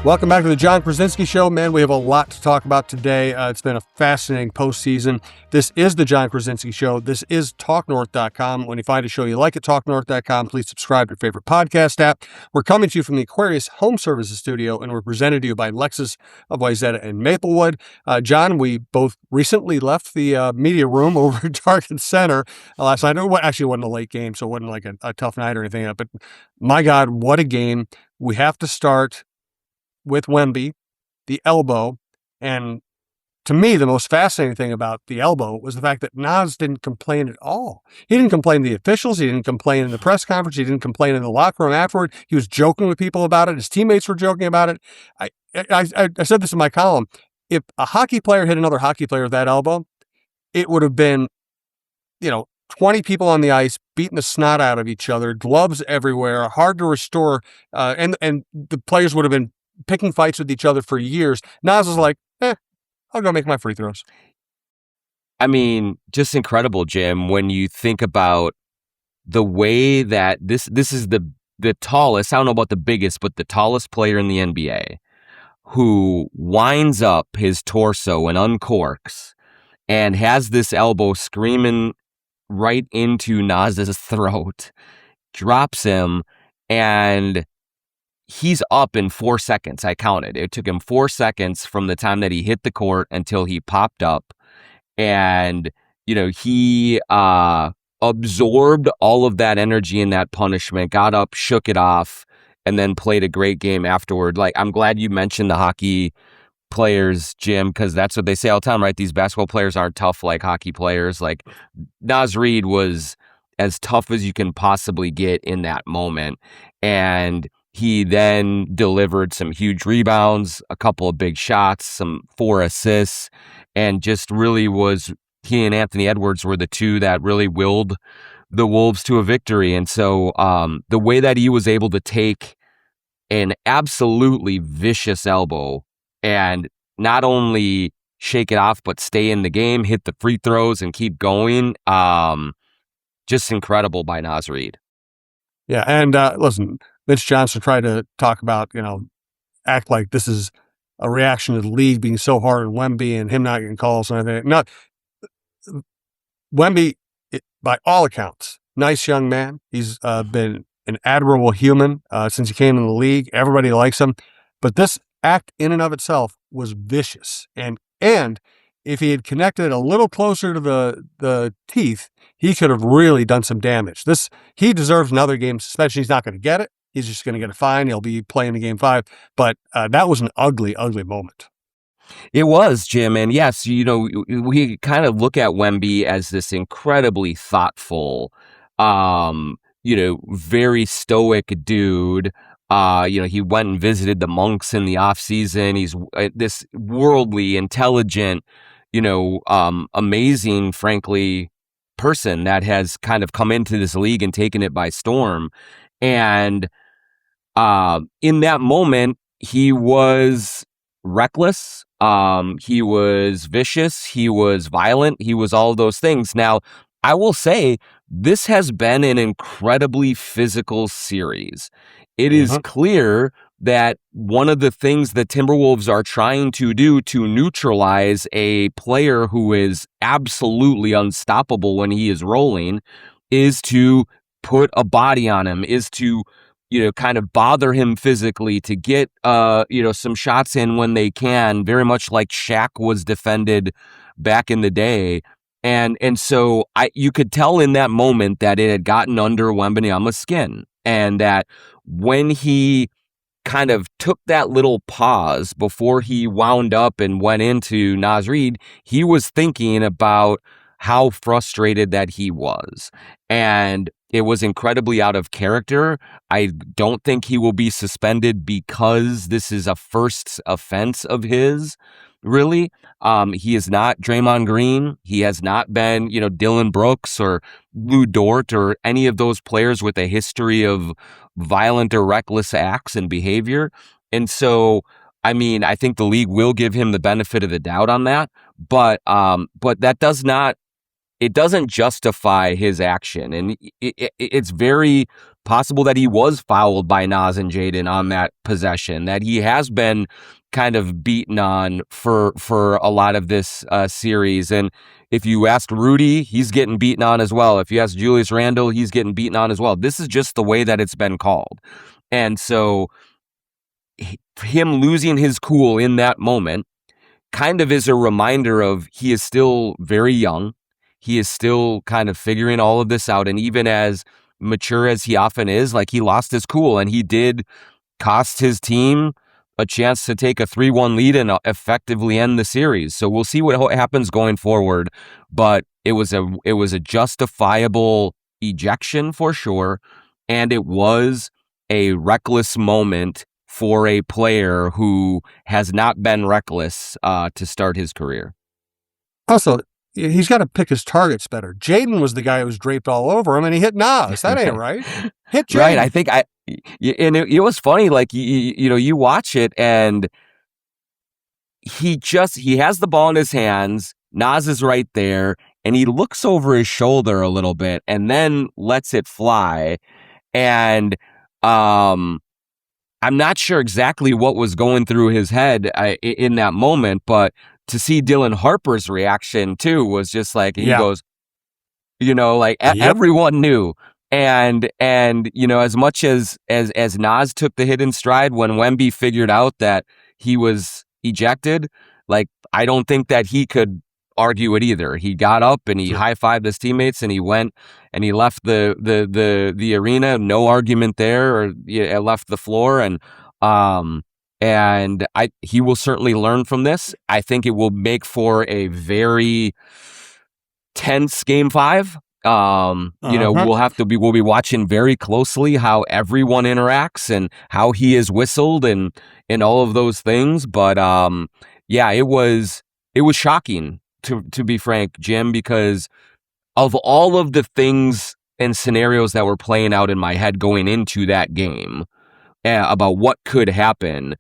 Welcome back to the Jon Krawczynski Show. Man, we have a lot to talk about today. It's been a fascinating postseason. This is the Jon Krawczynski Show. This is TalkNorth.com. When you find a show you like at TalkNorth.com, please subscribe to your favorite podcast app. We're coming to you from the Aquarius Home Services Studio, and we're presented to you by Lexus of Wayzata and Maplewood. John, we both recently left the media room over at Target Center last night. Actually, it wasn't a late game, so it wasn't like a tough night or anything. But my God, what a game. We have to start with Wemby, the elbow, and to me, the most fascinating thing about the elbow was the fact that Nas didn't complain at all. He didn't complain to the officials. He didn't complain in the press conference. He didn't complain in the locker room afterward. He was joking with people about it. His teammates were joking about it. I said this in my column. If a hockey player hit another hockey player with that elbow, it would have been, 20 people on the ice beating the snot out of each other, gloves everywhere, hard to restore, and the players would have been picking fights with each other for years. Nas is like, I'll go make my free throws. I mean, just incredible, Jim, when you think about the way that this is the tallest, I don't know about the biggest, but the tallest player in the NBA who winds up his torso and uncorks and has this elbow screaming right into Nas's throat, drops him, and he's up in 4 seconds. I counted. It took him 4 seconds from the time that he hit the court until he popped up. And, he absorbed all of that energy and that punishment, got up, shook it off, and then played a great game afterward. Like, I'm glad you mentioned the hockey players, Jim, because that's what they say all the time, right? These basketball players aren't tough like hockey players. Like, Nas Reed was as tough as you can possibly get in that moment. And he then delivered some huge rebounds, a couple of big shots, some 4 assists, and just really he and Anthony Edwards were the two that really willed the Wolves to a victory. And so the way that he was able to take an absolutely vicious elbow and not only shake it off, but stay in the game, hit the free throws, and keep going, just incredible by Nas Reed. Yeah, and listen, Mitch Johnson tried to talk about, act like this is a reaction to the league being so hard on Wemby and him not getting calls and everything. Wemby, by all accounts, nice young man. He's been an admirable human since he came in the league. Everybody likes him. But this act in and of itself was vicious. And if he had connected a little closer to the teeth, he could have really done some damage. He deserves another game suspension. He's not going to get it. He's just going to get a fine. He'll be playing in Game 5. But that was an ugly, ugly moment. It was, Jim. And yes, we kind of look at Wemby as this incredibly thoughtful, very stoic dude. He went and visited the monks in the off season. He's this worldly, intelligent, amazing, frankly, person that has kind of come into this league and taken it by storm. And in that moment, he was reckless. He was vicious. He was violent. He was all those things. Now, I will say this has been an incredibly physical series. It is clear that one of the things the Timberwolves are trying to do to neutralize a player who is absolutely unstoppable when he is rolling is to put a body on him, is to, kind of bother him physically, to get, some shots in when they can, very much like Shaq was defended back in the day. And so you could tell in that moment that it had gotten under Wembanyama's skin, and that when he kind of took that little pause before he wound up and went into Nas Reed, he was thinking about how frustrated that he was. And it was incredibly out of character. I don't think he will be suspended because this is a first offense of his, really. He is not Draymond Green. He has not been, Dylan Brooks or Lou Dort or any of those players with a history of violent or reckless acts and behavior. And so, I think the league will give him the benefit of the doubt on that. But that does not, it doesn't justify his action. And it's very possible that he was fouled by Nas and Jaden on that possession, that he has been kind of beaten on for a lot of this series. And if you asked Rudy, he's getting beaten on as well. If you ask Julius Randle, he's getting beaten on as well. This is just the way that it's been called. And so him losing his cool in that moment kind of is a reminder of he is still very young. He is still kind of figuring all of this out. And even as mature as he often is, like, he lost his cool and he did cost his team a chance to take a 3-1 lead and effectively end the series. So we'll see what happens going forward. But it was a justifiable ejection for sure. And it was a reckless moment for a player who has not been reckless to start his career. Also, he's got to pick his targets better. Jaden was the guy who was draped all over him, and he hit Nas. That ain't right. Hit Jaden. Right. I think and it was funny. Like, you watch it, and he has the ball in his hands. Nas is right there, and he looks over his shoulder a little bit, and then lets it fly. And I'm not sure exactly what was going through his head in that moment, but to see Dylan Harper's reaction too was just like, he goes, everyone knew. And as much as Nas took the hit in stride when Wemby figured out that he was ejected, like, I don't think that he could argue it either. He got up and he high-fived his teammates and he went and he left the arena. No argument there, or left the floor. And he will certainly learn from this. I think it will make for a very tense Game 5. We'll be watching very closely how everyone interacts and how he is whistled and all of those things. But it was shocking, to be frank, Jim, because of all of the things and scenarios that were playing out in my head going into that game about what could happen.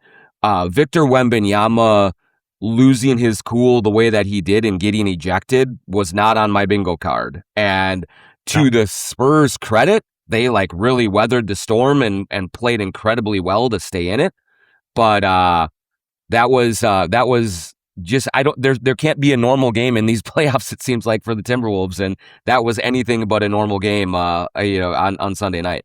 Victor Wembanyama losing his cool the way that he did and getting ejected was not on my bingo card. And to the Spurs' credit, they really weathered the storm and played incredibly well to stay in it. But that was just, there can't be a normal game in these playoffs, it seems like, for the Timberwolves, and that was anything but a normal game on Sunday night.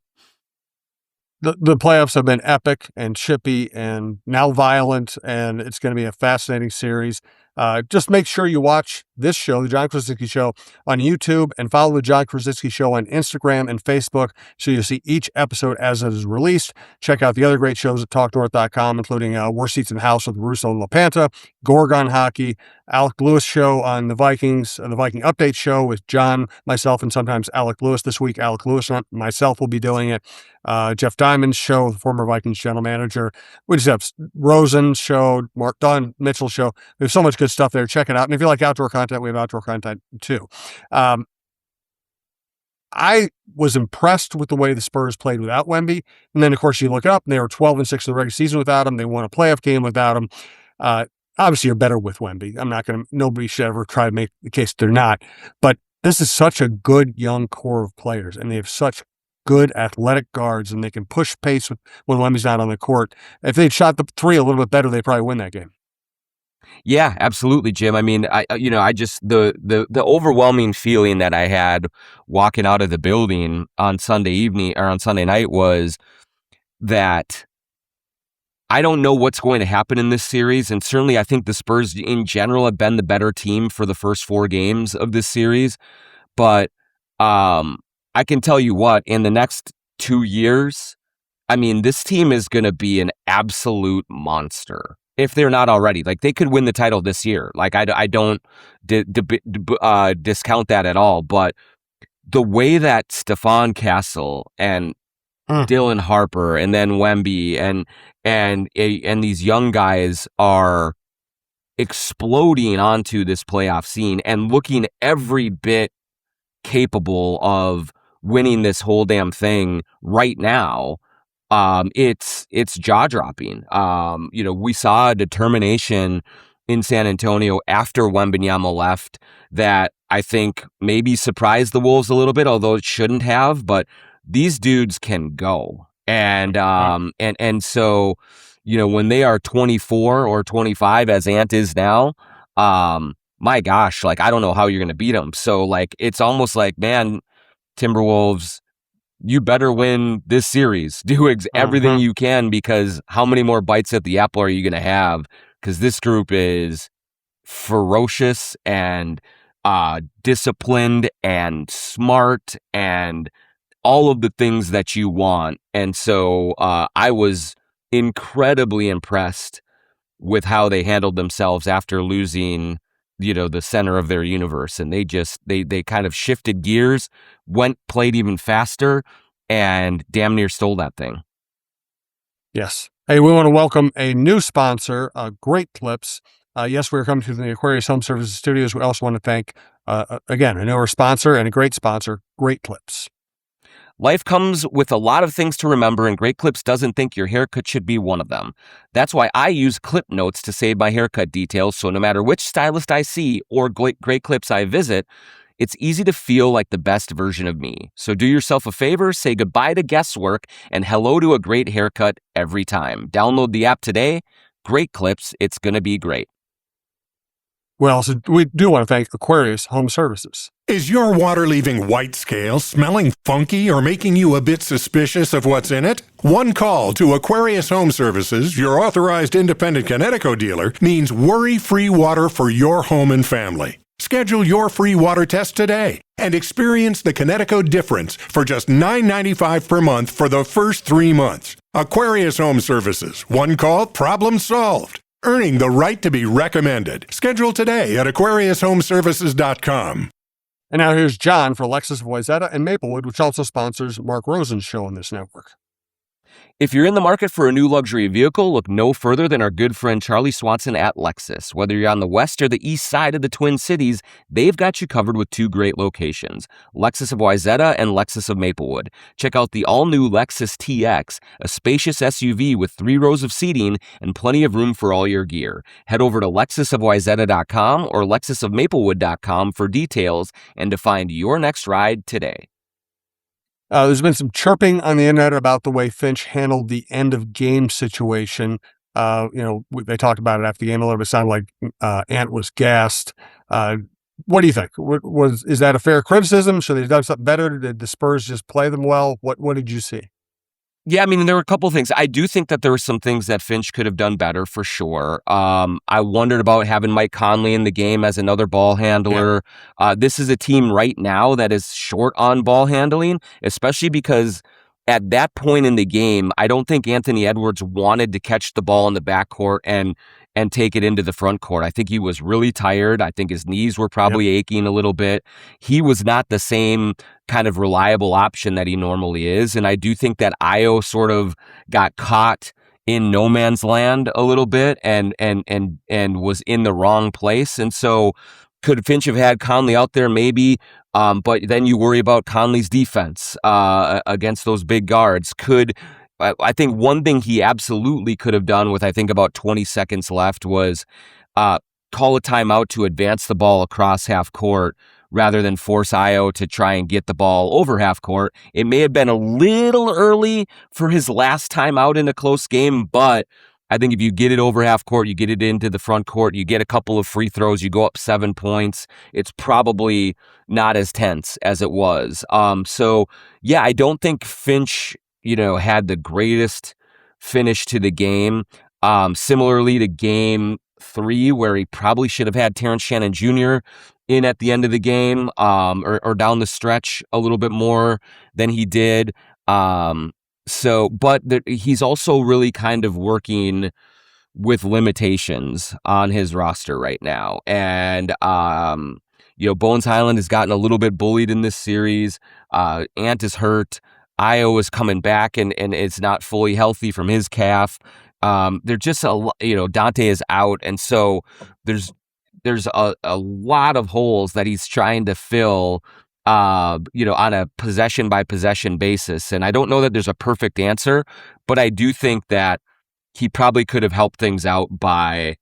The playoffs have been epic and chippy and now violent, and it's going to be a fascinating series. Just make sure you watch this show, The Jon Krawczynski Show, on YouTube, and follow The Jon Krawczynski Show on Instagram and Facebook so you'll see each episode as it is released. Check out the other great shows at TalkNorth.com, including Worst Seats in the House with Russo and LaPanta, Gorgon Hockey, Alec Lewis Show on the Vikings, the Viking Update Show with John, myself, and sometimes Alec Lewis. This week, Alec Lewis and myself will be doing it. Jeff Diamond's show, the former Vikings general manager. We just have Rosen's show, Mark Dunn, Mitchell's show. We have so much good stuff there. Check it out. And if you like outdoor content, we have outdoor content too. I was impressed with the way the Spurs played without Wemby. And then, of course, you look up and they were 12-6 in the regular season without him. They won a playoff game without him. Obviously, you're better with Wemby. Nobody should ever try to make the case they're not. But this is such a good young core of players, and they have such good athletic guards, and they can push pace when Wemby's not on the court. If they'd shot the three a little bit better, they'd probably win that game. Yeah, absolutely, Jim. I mean, I just the overwhelming feeling that I had walking out of the building on Sunday evening or on Sunday night was that I don't know what's going to happen in this series, and certainly I think the Spurs in general have been the better team for the first 4 games of this series. But I can tell you what, in the next 2 years, I mean, this team is going to be an absolute monster. If they're not already, they could win the title this year. I don't discount that at all. But the way that Stephon Castle and Dylan Harper and then Wemby and these young guys are exploding onto this playoff scene and looking every bit capable of winning this whole damn thing right now. It's jaw-dropping. We saw a determination in San Antonio after Wembanyama left that I think maybe surprised the Wolves a little bit, although it shouldn't have. But these dudes can go. And so, when they are 24 or 25, as Ant is now, my gosh, like, I don't know how you're going to beat them. So, like, it's almost like, man, Timberwolves, you better win this series. Do everything you can, because how many more bites at the apple are you going to have? Because this group is ferocious and disciplined and smart and all of the things that you want. And so I was incredibly impressed with how they handled themselves after losing, the center of their universe. And they kind of shifted gears, played even faster, and damn near stole that thing. Yes. Hey, we want to welcome a new sponsor, Great Clips. Yes, we're coming to the Aquarius Home Services Studios. We also want to thank, again, a newer sponsor and a great sponsor, Great Clips. Life comes with a lot of things to remember, and Great Clips doesn't think your haircut should be one of them. That's why I use Clip Notes to save my haircut details, so no matter which stylist I see or Great Clips I visit, it's easy to feel like the best version of me. So do yourself a favor, say goodbye to guesswork, and hello to a great haircut every time. Download the app today. Great Clips. It's going to be great. Well, so we do want to thank Aquarius Home Services. Is your water leaving white scale, smelling funky, or making you a bit suspicious of what's in it? One call to Aquarius Home Services, your authorized independent Connecticut dealer, means worry-free water for your home and family. Schedule your free water test today and experience the Connecticut difference for just $9.95 per month for the first 3 months. Aquarius Home Services. One call, problem solved. Earning the right to be recommended. Schedule today at AquariusHomeservices.com. And now here's John for Lexus of Wayzata and Maplewood, which also sponsors Mark Rosen's show on this network. If you're in the market for a new luxury vehicle, look no further than our good friend Charlie Swanson at Lexus. Whether you're on the west or the east side of the Twin Cities, they've got you covered with 2 great locations, Lexus of Wayzata and Lexus of Maplewood. Check out the all-new Lexus TX, a spacious SUV with 3 rows of seating and plenty of room for all your gear. Head over to lexusofwayzata.com or lexusofmaplewood.com for details and to find your next ride today. There's been some chirping on the internet about the way Finch handled the end of game situation. They talked about it after the game a little bit. It sounded like Ant was gassed. What do you think? Is that a fair criticism? Should they have done something better? Did the Spurs just play them well? What did you see? Yeah, I mean, there were a couple of things. I do think that there were some things that Finch could have done better for sure. I wondered about having Mike Conley in the game as another ball handler. Yeah. This is a team right now that is short on ball handling, especially because at that point in the game, I don't think Anthony Edwards wanted to catch the ball in the backcourt and take it into the front court. I think he was really tired. I think his knees were probably aching a little bit. He was not the same kind of reliable option that he normally is. And I do think that Ayo sort of got caught in no man's land a little bit and was in the wrong place. And so could Finch have had Conley out there? Maybe. But then you worry about Conley's defense against those big guards. I think one thing he absolutely could have done with, I think, about 20 seconds left was call a timeout to advance the ball across half court rather than force Ayo to try and get the ball over half court. It may have been a little early for his last time out in a close game, but I think if you get it over half court, you get it into the front court, you get a couple of free throws, you go up 7 points, it's probably not as tense as it was. So yeah, I don't think Finch, had the greatest finish to the game. Similarly to game 3, where he probably should have had Terrence Shannon Jr. in at the end of the game, or down the stretch a little bit more than he did. He's also really kind of working with limitations on his roster right now. And, Bones Highland has gotten a little bit bullied in this series. Ant is hurt. Ayo is coming back and is not fully healthy from his calf. They're just Dante is out. And so there's a lot of holes that he's trying to fill, on a possession by possession basis. And I don't know that there's a perfect answer, but I do think that he probably could have helped things out by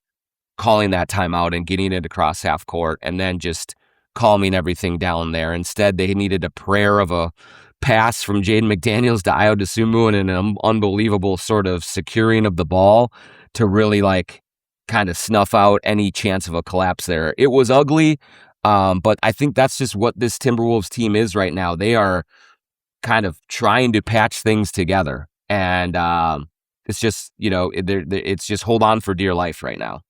calling that timeout and getting it across half court and then just calming everything down there. Instead, they needed a prayer of a pass from Jaden McDaniels to Ayo Dosunmu and an unbelievable sort of securing of the ball to really like kind of snuff out any chance of a collapse there. It was ugly, but I think that's just what this Timberwolves team is right now. They are kind of trying to patch things together, and it's just, it's just hold on for dear life right now.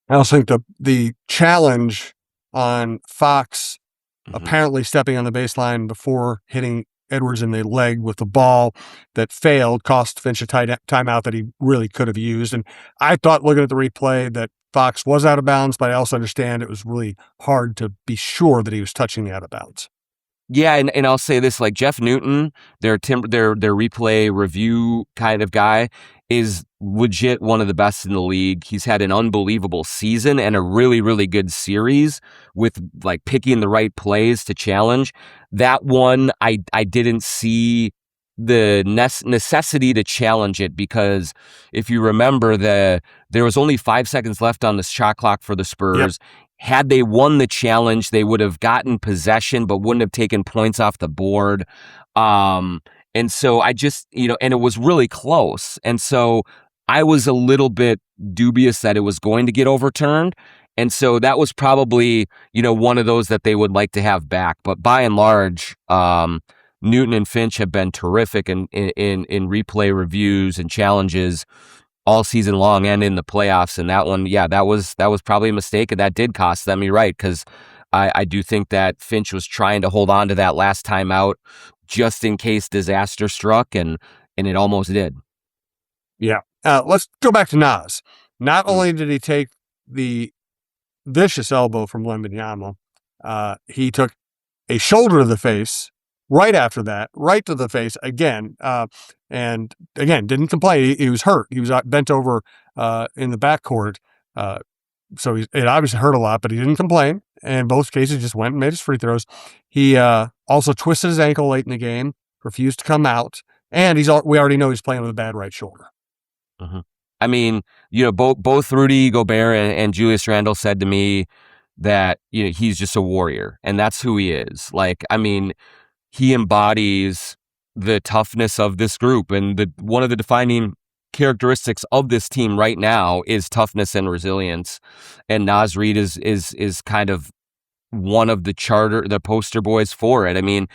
I also think the challenge on Fox apparently stepping on the baseline before hitting Edwards in the leg with the ball that failed cost Finch a timeout that he really could have used. And I thought, looking at the replay, that Fox was out of bounds, but I also understand it was really hard to be sure that he was touching the out of bounds. Yeah, and I'll say this, like Jeff Newton, their replay review kind of guy, is legit one of the best in the league. He's had an unbelievable season and a really, really good series with like picking the right plays to challenge. That one, I didn't see the necessity to challenge it, because if you remember, there was only 5 seconds left on the shot clock for the Spurs. Yep. Had they won the challenge, they would have gotten possession, but wouldn't have taken points off the board. And so I just, and it was really close. And so I was a little bit dubious that it was going to get overturned. And so that was probably, one of those that they would like to have back. But by and large, Newton and Finch have been terrific in replay reviews and challenges all season long and in the playoffs. And that one, that was probably a mistake, and that did cost them. You're right, because I do think that Finch was trying to hold on to that last time out just in case disaster struck, and it almost did. Yeah. Let's go back to Nas. Not only did he take the vicious elbow from Wembanyama, he took a shoulder to the face right after that, right to the face again. And again, didn't complain. He was hurt. He was bent over in the backcourt. So it obviously hurt a lot, but he didn't complain. And both cases just went and made his free throws. He also twisted his ankle late in the game, refused to come out. And we already know he's playing with a bad right shoulder. Mm-hmm. I mean, both Rudy Gobert and Julius Randle said to me that, he's just a warrior, and that's who he is. Like, I mean, he embodies the toughness of this group, and one of the defining characteristics of this team right now is toughness and resilience. And Nas Reed is kind of one of the poster boys for it. I mean,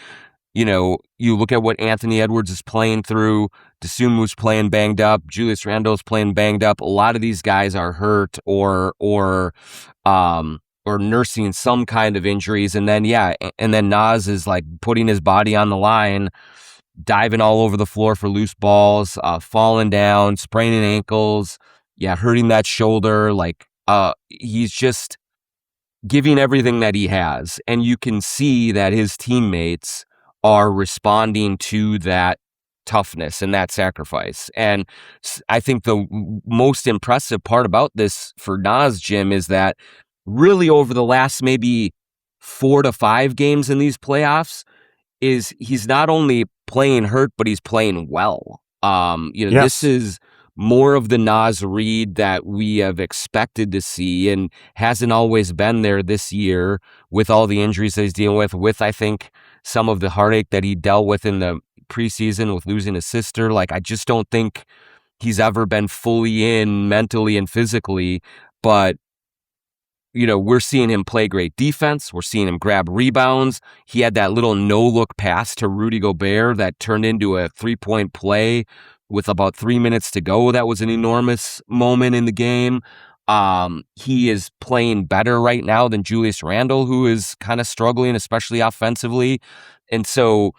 you look at what Anthony Edwards is playing through, Dosunmu's playing banged up, Julius Randle's playing banged up. A lot of these guys are hurt or nursing some kind of injuries. And then Nas is like putting his body on the line, diving all over the floor for loose balls, falling down, spraining ankles, hurting that shoulder. Like, he's just giving everything that he has. And you can see that his teammates are responding to that toughness and that sacrifice. And I think the most impressive part about this for Nas, Jim, is that really over the last maybe 4 to 5 games in these playoffs, is he's not only playing hurt, but he's playing well. Yes. This is more of the Nas Reed that we have expected to see, and hasn't always been there this year with all the injuries that he's dealing with, I think, some of the heartache that he dealt with in the preseason with losing his sister. Like, I just don't think he's ever been fully in mentally and physically, but we're seeing him play great defense. We're seeing him grab rebounds. He had that little no-look pass to Rudy Gobert that turned into a 3-point play with about 3 minutes to go. That was an enormous moment in the game. He is playing better right now than Julius Randle, who is kind of struggling, especially offensively. And so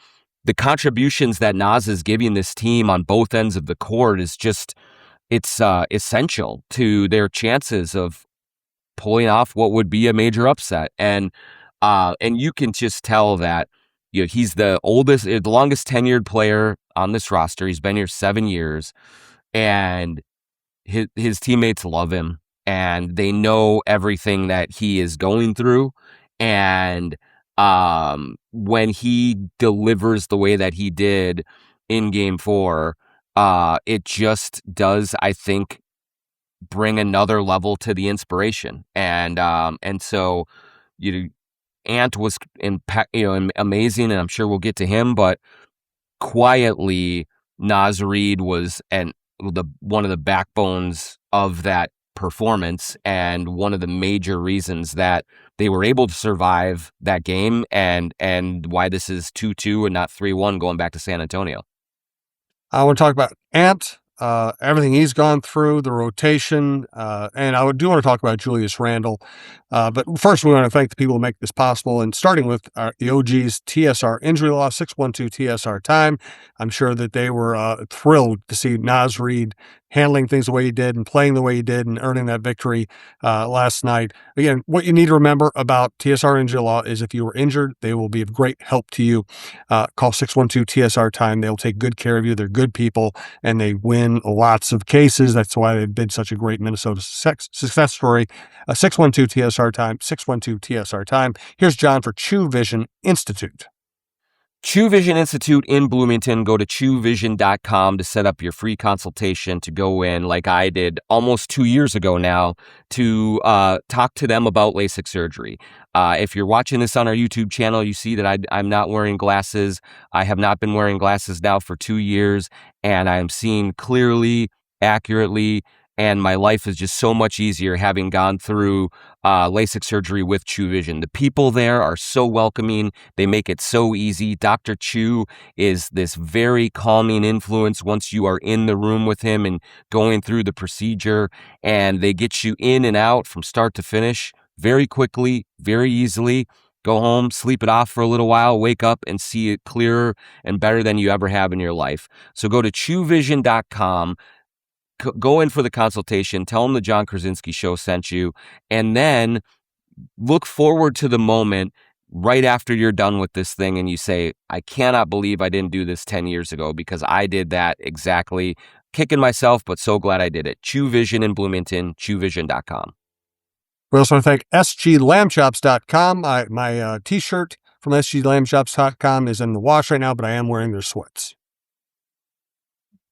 the contributions that Nas is giving this team on both ends of the court is just, it's essential to their chances of pulling off what would be a major upset. And you can just tell that he's the longest tenured player on this roster. He's been here 7 years, and his teammates love him, and they know everything that he is going through. And when he delivers the way that he did in Game 4, it just does, I think, bring another level to the inspiration. And so Ant was amazing, and I'm sure we'll get to him, but quietly, Nas Reed was one of the backbones of that performance, and one of the major reasons that they were able to survive that game, and why this is 2-2 and not 3-1 going back to San Antonio. I want to talk about Ant, everything he's gone through, the rotation, and I do want to talk about Julius Randle. But first, we want to thank the people who make this possible, and starting with the OG's TSR Injury Law, 612 TSR Time. I'm sure that they were thrilled to see Nas Reed handling things the way he did and playing the way he did and earning that victory last night. Again, what you need to remember about TSR Injury Law is if you were injured, they will be of great help to you. Call 612 TSR Time. They'll take good care of you. They're good people, and they win lots of cases. That's why they've been such a great Minnesota success story. 612 TSR Time, 612 TSR Time. Here's John for True Vision Institute. True Vision Institute in Bloomington. Go to truevision.com to set up your free consultation to go in, like I did almost 2 years ago now, to talk to them about LASIK surgery. If you're watching this on our YouTube channel, you see that I'm not wearing glasses. I have not been wearing glasses now for 2 years, and I am seeing clearly, accurately, and my life is just so much easier having gone through LASIK surgery with True Vision. The people there are so welcoming. They make it so easy. Dr. Chu is this very calming influence once you are in the room with him and going through the procedure, and they get you in and out from start to finish very quickly, very easily. Go home, sleep it off for a little while, wake up and see it clearer and better than you ever have in your life. So go to truevision.com. Go in for the consultation, tell them the Jon Krawczynski Show sent you, and then look forward to the moment right after you're done with this thing and you say, I cannot believe I didn't do this 10 years ago, because I did that exactly. Kicking myself, but so glad I did it. True Vision in Bloomington, truevision.com. We also want to thank sglambchops.com. My t-shirt from sglambchops.com is in the wash right now, but I am wearing their sweats.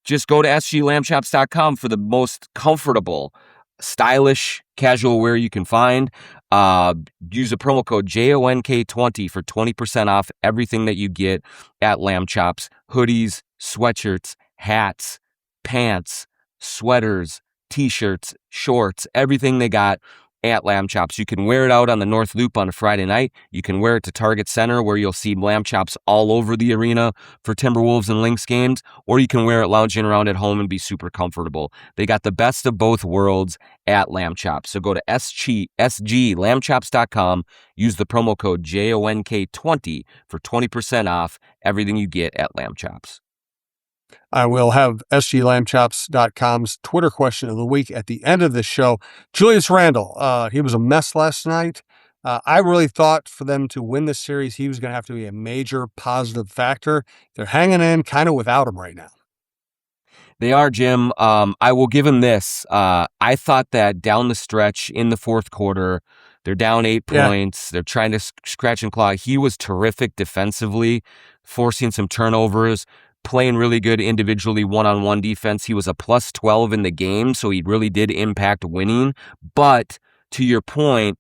Just go to sglambchops.com for the most comfortable, stylish casual wear you can find. Use the promo code JONK20 for 20% off everything that you get at Lamb Chops. Hoodies, sweatshirts, hats, pants, sweaters, t-shirts, shorts, everything they got at Lamb Chops. You can wear it out on the North Loop on a Friday night. You can wear it to Target Center, where you'll see Lamb Chops all over the arena for Timberwolves and Lynx games, or you can wear it lounging around at home and be super comfortable. They got the best of both worlds at Lamb Chops. So go to sglambchops.com, use the promo code JONK20 for 20% off everything you get at Lamb Chops. I will have sglambchops.com's Twitter question of the week at the end of this show. Julius Randle, he was a mess last night. I really thought for them to win this series, he was going to have to be a major positive factor. They're hanging in kind of without him right now. They are, Jim. I will give him this. I thought that down the stretch in the fourth quarter, they're down 8 points. They're trying to scratch and claw. He was terrific defensively, forcing some turnovers, playing really good individually one-on-one defense. He was a plus 12 in the game, so he really did impact winning. But to your point,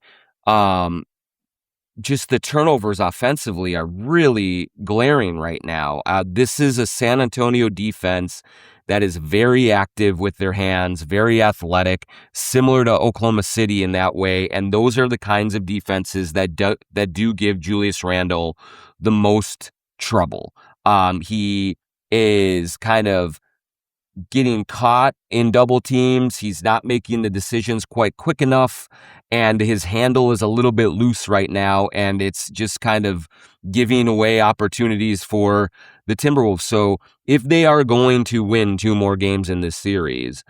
just the turnovers offensively are really glaring right now. This is a San Antonio defense that is very active with their hands, very athletic, similar to Oklahoma City in that way. And those are the kinds of defenses that do give Julius Randle the most trouble. He is kind of getting caught in double teams. He's not making the decisions quite quick enough, and his handle is a little bit loose right now, and it's just kind of giving away opportunities for the Timberwolves. So if they are going to win 2 more games in this series,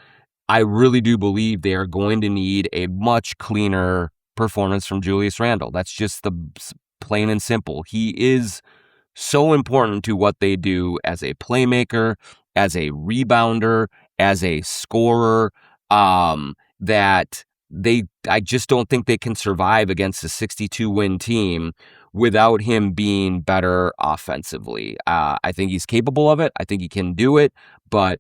I really do believe they are going to need a much cleaner performance from Julius Randle. That's just the plain and simple. He is so important to what they do as a playmaker, as a rebounder, as a scorer, that I just don't think they can survive against a 62-win team without him being better offensively. I think he's capable of it. I think he can do it, but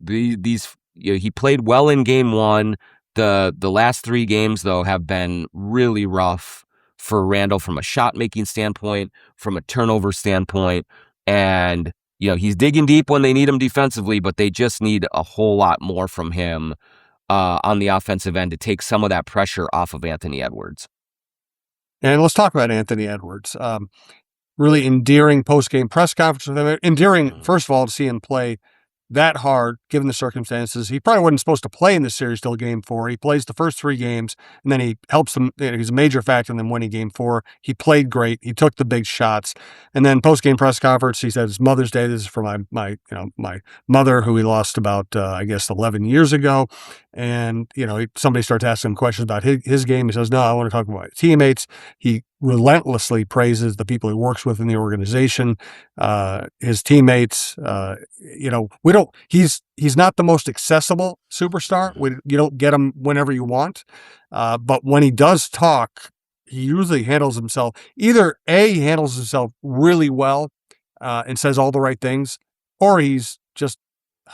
he played well in game 1. The last 3 games, though, have been really rough for Randle from a shot-making standpoint, from a turnover standpoint. And, he's digging deep when they need him defensively, but they just need a whole lot more from him on the offensive end to take some of that pressure off of Anthony Edwards. And let's talk about Anthony Edwards. Really endearing post-game press conference with him. Endearing, first of all, to see him play that hard, given the circumstances. He probably wasn't supposed to play in this series till Game 4. He plays the first 3 games, and then he helps them. He's a major factor in them winning Game 4. He played great. He took the big shots. And then post-game press conference, he said, it's Mother's Day. This is for my mother, who he lost about, 11 years ago. And, somebody starts asking him questions about his game. He says, no, I want to talk about my teammates. He relentlessly praises the people he works with in the organization, his teammates. He's not the most accessible superstar. You don't get him whenever you want. But when he does talk, he usually handles himself. Either A, he handles himself really well and says all the right things, or he's just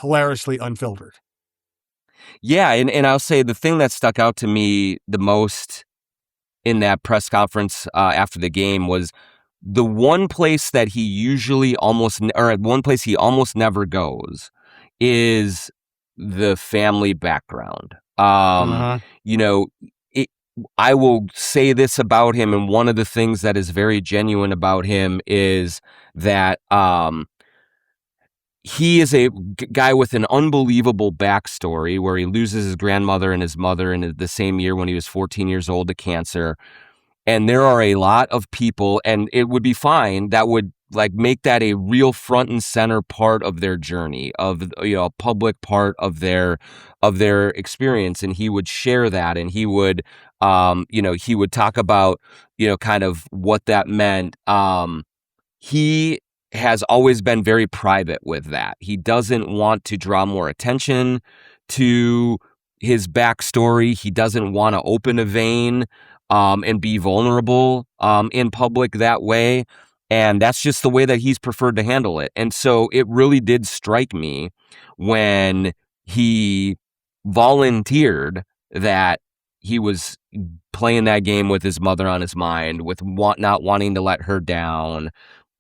hilariously unfiltered. Yeah, and I'll say the thing that stuck out to me the most in that press conference after the game was the one place that he almost never goes is the family background. I will say this about him, and one of the things that is very genuine about him is that he is a guy with an unbelievable backstory where he loses his grandmother and his mother in the same year when he was 14 years old to cancer. And there are a lot of people, and it would be fine, that would make that a real front and center part of their journey, of a public part of their experience. And he would share that, and he would he would talk about kind of what that meant. He has always been very private with that. He doesn't want to draw more attention to his backstory. He doesn't want to open a vein and be vulnerable in public that way. And that's just the way that he's preferred to handle it. And so it really did strike me when he volunteered that he was playing that game with his mother on his mind, with not wanting to let her down.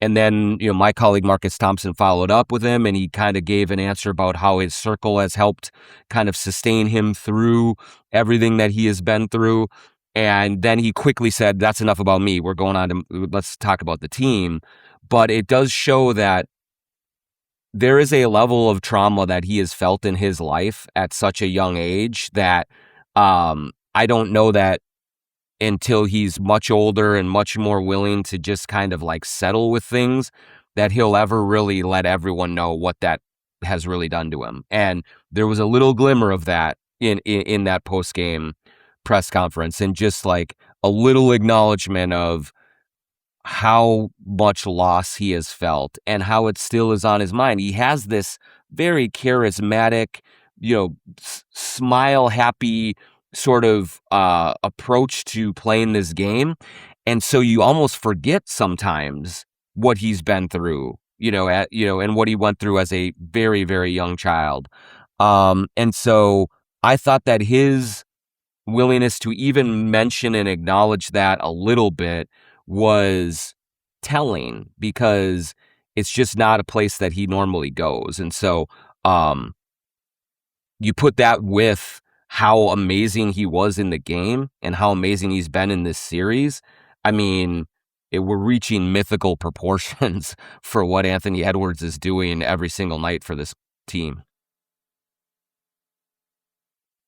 And then, my colleague Marcus Thompson followed up with him, and he kind of gave an answer about how his circle has helped kind of sustain him through everything that he has been through. And then he quickly said, that's enough about me. We're going on to, let's talk about the team. But it does show that there is a level of trauma that he has felt in his life at such a young age that I don't know that until he's much older and much more willing to just kind of settle with things, that he'll ever really let everyone know what that has really done to him. And there was a little glimmer of that in that post-game press conference, and just a little acknowledgement of how much loss he has felt and how it still is on his mind. He has this very charismatic, smile, happy sort of approach to playing this game. And so you almost forget sometimes what he's been through, and what he went through as a very, very young child. And so I thought that his willingness to even mention and acknowledge that a little bit was telling, because it's just not a place that he normally goes. And so you put that with how amazing he was in the game and how amazing he's been in this series. I mean, we're reaching mythical proportions for what Anthony Edwards is doing every single night for this team.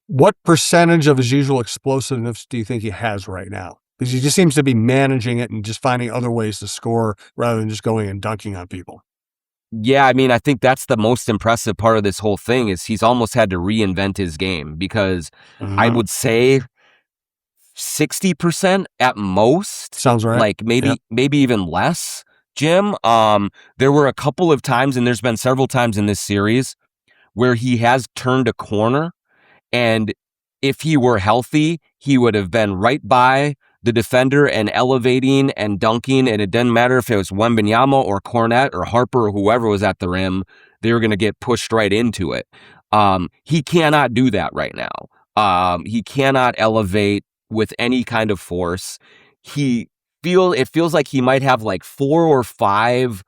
What percentage of his usual explosiveness do you think he has right now? Because he just seems to be managing it and just finding other ways to score rather than just going and dunking on people. Yeah, I mean, I think that's the most impressive part of this whole thing is he's almost had to reinvent his game, because I would say 60% at most. Sounds right. Maybe even less, Jim. There were a couple of times, and there's been several times in this series, where he has turned a corner, and if he were healthy, he would have been right by the defender and elevating and dunking, and it didn't matter if it was Wembanyama or Cornette or Harper or whoever was at the rim, they were going to get pushed right into it. He cannot do that right now. He cannot elevate with any kind of force. it feels like he might have like 4 or 5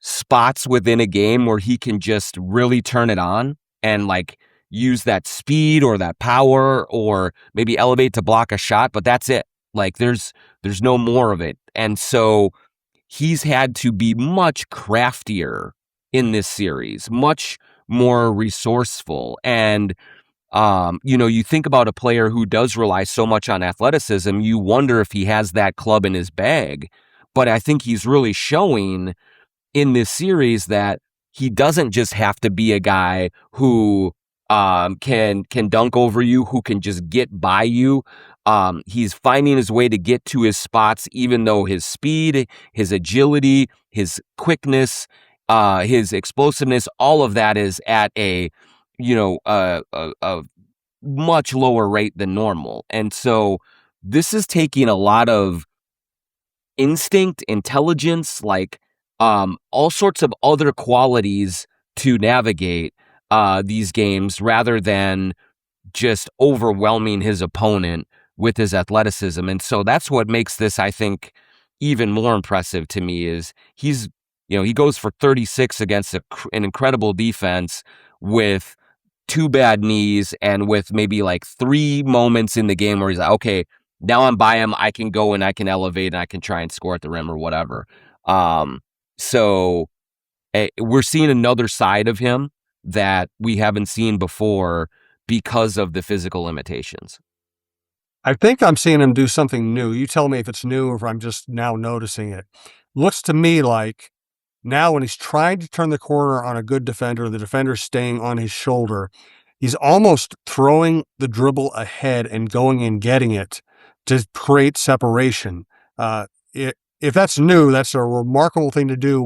spots within a game where he can just really turn it on and like use that speed or that power or maybe elevate to block a shot, but that's it. Like there's no more of it. And so he's had to be much craftier in this series, much more resourceful. And you think about a player who does rely so much on athleticism, you wonder if he has that club in his bag. But I think he's really showing in this series that he doesn't just have to be a guy who can dunk over you, who can just get by you. He's finding his way to get to his spots, even though his speed, his agility, his quickness, his explosiveness, all of that is at a much lower rate than normal. And so this is taking a lot of instinct, intelligence, like all sorts of other qualities to navigate these games rather than just overwhelming his opponent with his athleticism. And so that's what makes this, I think, even more impressive to me is he goes for 36 against an incredible defense with 2 bad knees and with maybe like 3 moments in the game where he's like, okay, now I'm by him. I can go and I can elevate and I can try and score at the rim or whatever. So we're seeing another side of him that we haven't seen before because of the physical limitations. I think I'm seeing him do something new. You tell me if it's new or if I'm just now noticing it. Looks to me like now when he's trying to turn the corner on a good defender, the defender's staying on his shoulder, he's almost throwing the dribble ahead and going and getting it to create separation. If that's new, that's a remarkable thing to do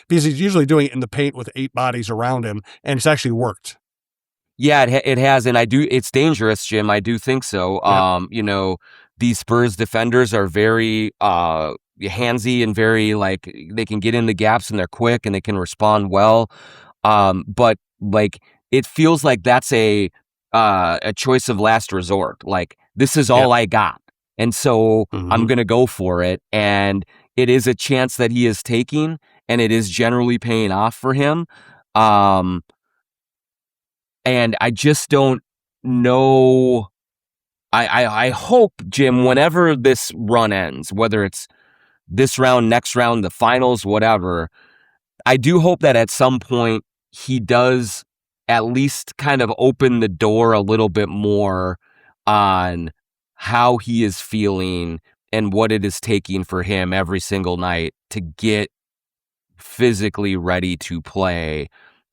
because he's usually doing it in the paint with 8 bodies around him, and it's actually worked. Yeah, it has, and it's dangerous, Jim. I do think so. Yep. These Spurs defenders are very handsy and very like they can get in the gaps and they're quick and they can respond well. But like it feels like that's a choice of last resort. Like this is all I got, and so I'm gonna go for it. And it is a chance that he is taking, and it is generally paying off for him. And I just don't know. I hope, Jim, whenever this run ends, whether it's this round, next round, the finals, whatever, I do hope that at some point he does at least kind of open the door a little bit more on how he is feeling and what it is taking for him every single night to get physically ready to play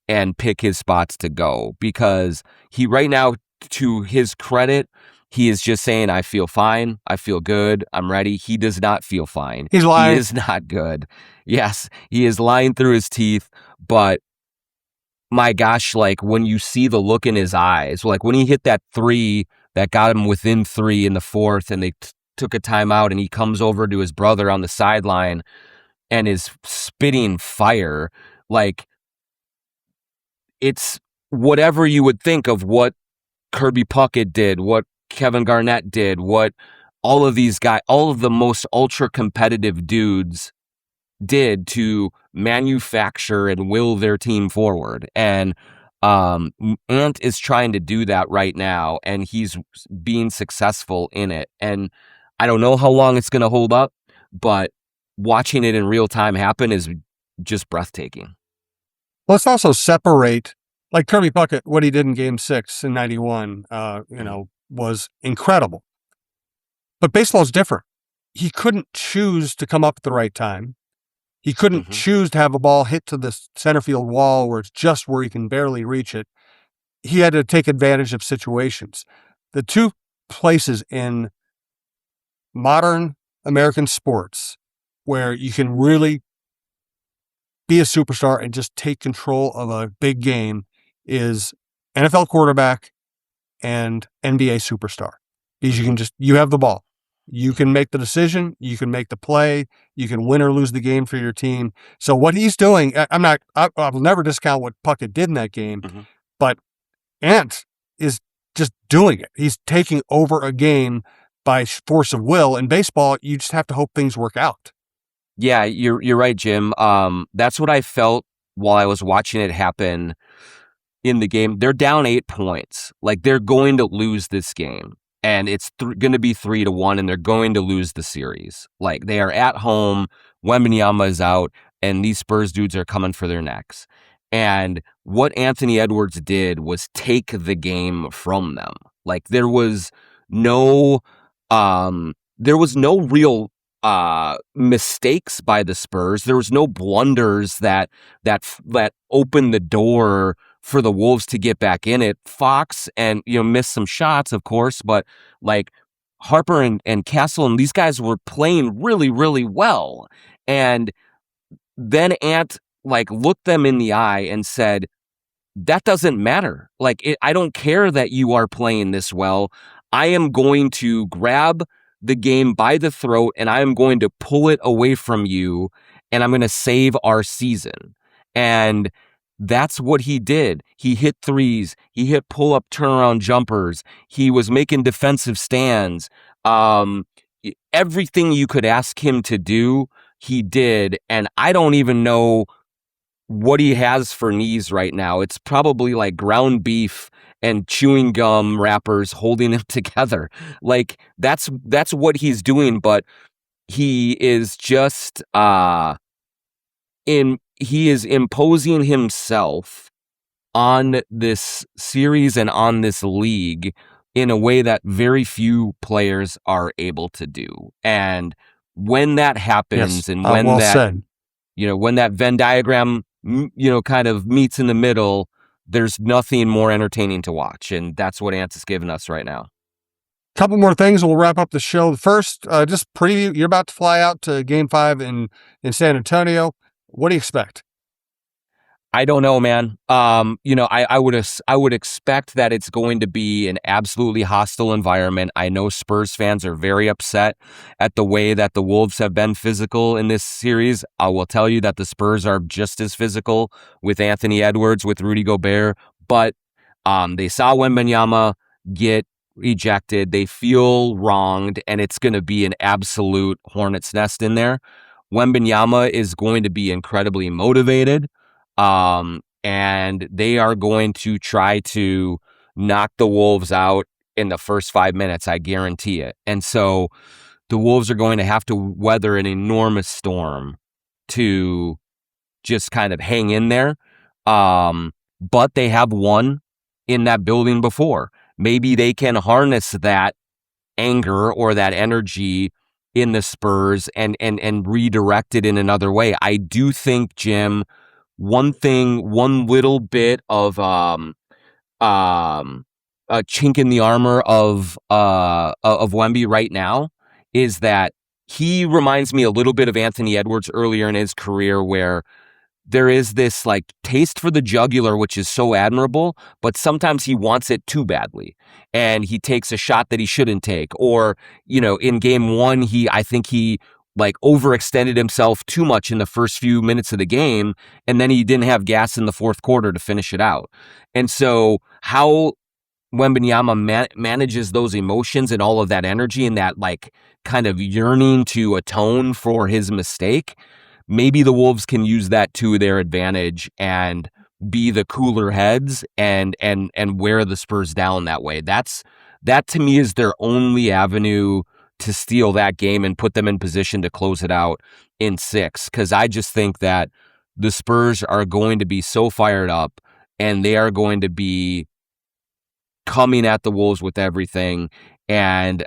and pick his spots to go. Because he right now, to his credit, he is just saying, I feel fine. I feel good. I'm ready. He does not feel fine. He's lying. He is not good. Yes, he is lying through his teeth. But my gosh, like when you see the look in his eyes, like when he hit that 3 that got him within 3 in the 4th and they took a timeout and he comes over to his brother on the sideline and is spitting fire, like it's whatever you would think of what Kirby Puckett did, what Kevin Garnett did, what all of these guys, all of the most ultra competitive dudes did to manufacture and will their team forward. And Ant is trying to do that right now, and he's being successful in it. And I don't know how long it's going to hold up, but watching it in real time happen is just breathtaking. Let's also separate, like Kirby Puckett, what he did in Game 6 in 91, was incredible. But baseball's different. He couldn't choose to come up at the right time. He couldn't choose to have a ball hit to the center field wall where it's just where he can barely reach it. He had to take advantage of situations. The two places in modern American sports where you can really be a superstar and just take control of a big game is NFL quarterback and NBA superstar. Because you have the ball. You can make the decision. You can make the play. You can win or lose the game for your team. So what he's doing, I will never discount what Puckett did in that game, but Ant is just doing it. He's taking over a game by force of will. In baseball, you just have to hope things work out. Yeah, you're right, Jim. That's what I felt while I was watching it happen in the game. They're down 8 points. Like, they're going to lose this game, and it's going to be 3-1, and they're going to lose the series. Like, they are at home. Wembanyama is out, and these Spurs dudes are coming for their necks. And what Anthony Edwards did was take the game from them. Like, there was no real mistakes by the Spurs. There was no blunders that opened the door for the Wolves to get back in it. Fox and missed some shots, of course, but like Harper and Castle and these guys were playing really, really well. And then Ant looked them in the eye and said, that doesn't matter. I don't care that you are playing this well. I am going to grab the game by the throat and I am going to pull it away from you and I'm going to save our season. And that's what he did. He hit threes. He hit pull-up turnaround jumpers. He was making defensive stands. Everything you could ask him to do, he did. And I don't even know what he has for knees right now. It's probably like ground beef and chewing gum wrappers holding him together. Like that's what he's doing, but he is just he is imposing himself on this series and on this league in a way that very few players are able to do. And when that happens, yes, and when when that Venn diagram kind of meets in the middle, there's nothing more entertaining to watch. And that's what Ant is giving us right now. Couple more things. We'll wrap up the show. First, just preview. You're about to fly out to Game 5 in San Antonio. What do you expect? I don't know, man. I would expect that it's going to be an absolutely hostile environment. I know Spurs fans are very upset at the way that the Wolves have been physical in this series. I will tell you that the Spurs are just as physical with Anthony Edwards, with Rudy Gobert, but they saw Wembanyama get ejected. They feel wronged, and it's going to be an absolute hornet's nest in there. Wembanyama is going to be incredibly motivated. And they are going to try to knock the Wolves out in the first 5 minutes. I guarantee it. And so the Wolves are going to have to weather an enormous storm to just kind of hang in there. But they have won in that building before. Maybe they can harness that anger or that energy in the Spurs and redirect it in another way. I do think, Jim, one little bit of a chink in the armor of Wemby right now is that he reminds me a little bit of Anthony Edwards earlier in his career, where there is this taste for the jugular, which is so admirable, but sometimes he wants it too badly and he takes a shot that he shouldn't take. Or, in game 1, I think he overextended himself too much in the first few minutes of the game, and then he didn't have gas in the fourth quarter to finish it out. And so how Wembanyama manages those emotions and all of that energy and that kind of yearning to atone for his mistake, maybe the Wolves can use that to their advantage and be the cooler heads and wear the Spurs down that way. That to me is their only avenue to steal that game and put them in position to close it out in 6. Because I just think that the Spurs are going to be so fired up and they are going to be coming at the Wolves with everything, and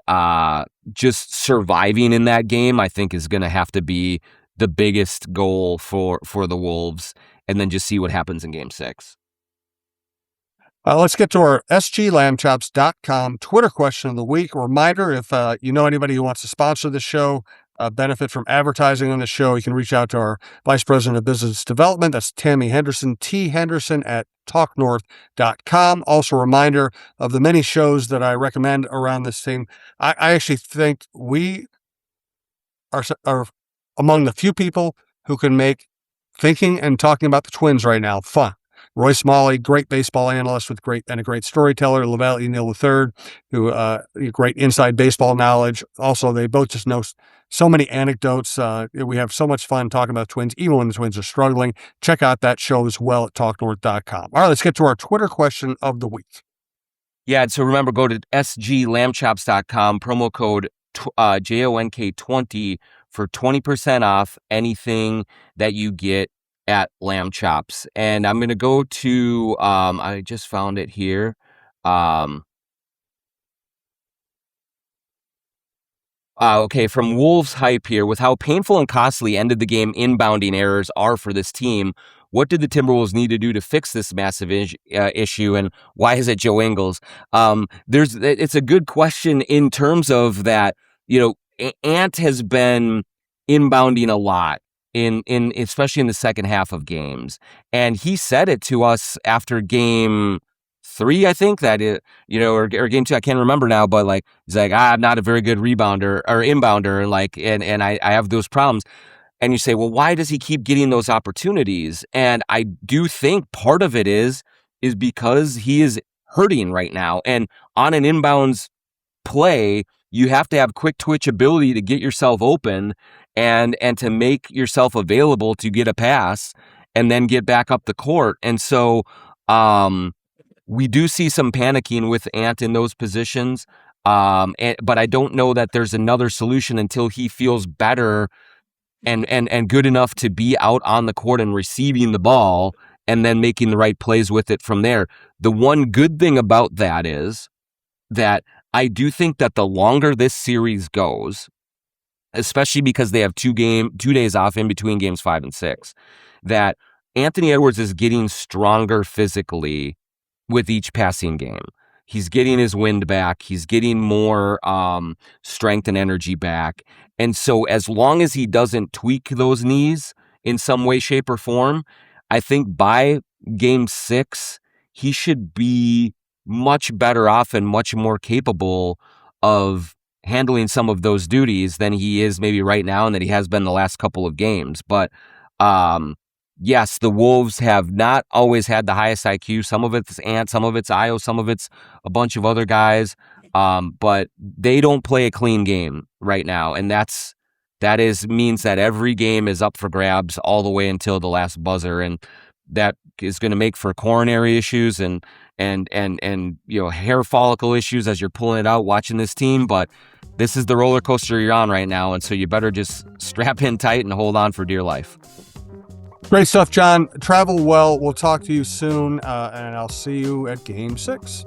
just surviving in that game, I think, is going to have to be the biggest goal for the Wolves, and then just see what happens in game 6. Let's get to our sglambchops.com Twitter question of the week. A reminder, if you know anybody who wants to sponsor the show, benefit from advertising on the show, you can reach out to our Vice President of Business Development. That's Tammy Henderson, thenderson@talknorth.com. Also a reminder of the many shows that I recommend around this team. I actually think we are among the few people who can make thinking and talking about the Twins right now fun. Roy Smalley, great baseball analyst with a great storyteller. Lavelle E. Neal III, who great inside baseball knowledge. Also, they both just know so many anecdotes. We have so much fun talking about Twins, even when the Twins are struggling. Check out that show as well at talknorth.com. All right, let's get to our Twitter question of the week. Yeah, so remember, go to sglambchops.com, promo code JONK20 for 20% off anything that you get at Lamb Chops. And I'm going to go to, I just found it here. Okay, from Wolves Hype here, with how painful and costly end of the game inbounding errors are for this team, what did the Timberwolves need to do to fix this massive issue, and why is it Joe Ingles? It's a good question in terms of that. Ant has been inbounding a lot in especially in the second half of games, and he said it to us after game 3, I think, that or game 2, I can't remember now, but like he's like, I'm not a very good rebounder or inbounder, and I have those problems. And you say, well, why does he keep getting those opportunities? And I do think part of it is because he is hurting right now. And on an inbounds play, you have to have quick twitch ability to get yourself open and to make yourself available to get a pass and then get back up the court. And so we do see some panicking with Ant in those positions. But I don't know that there's another solution until he feels better and good enough to be out on the court and receiving the ball and then making the right plays with it from there. The one good thing about that is that I do think that the longer this series goes, especially because they have 2 days off in between games 5 and 6, that Anthony Edwards is getting stronger physically with each passing game. He's getting his wind back. He's getting more strength and energy back. And so as long as he doesn't tweak those knees in some way, shape, or form, I think by game 6, he should be much better off and much more capable of handling some of those duties than he is maybe right now and that he has been the last couple of games. But yes, the Wolves have not always had the highest IQ. Some of it's Ant, some of it's Io, some of it's a bunch of other guys. But they don't play a clean game right now. And that means that every game is up for grabs all the way until the last buzzer. And that is going to make for coronary issues and hair follicle issues as you're pulling it out, watching this team. But this is the roller coaster you're on right now. And so you better just strap in tight and hold on for dear life. Great stuff, John. Travel well. We'll talk to you soon, and I'll see you at Game 6.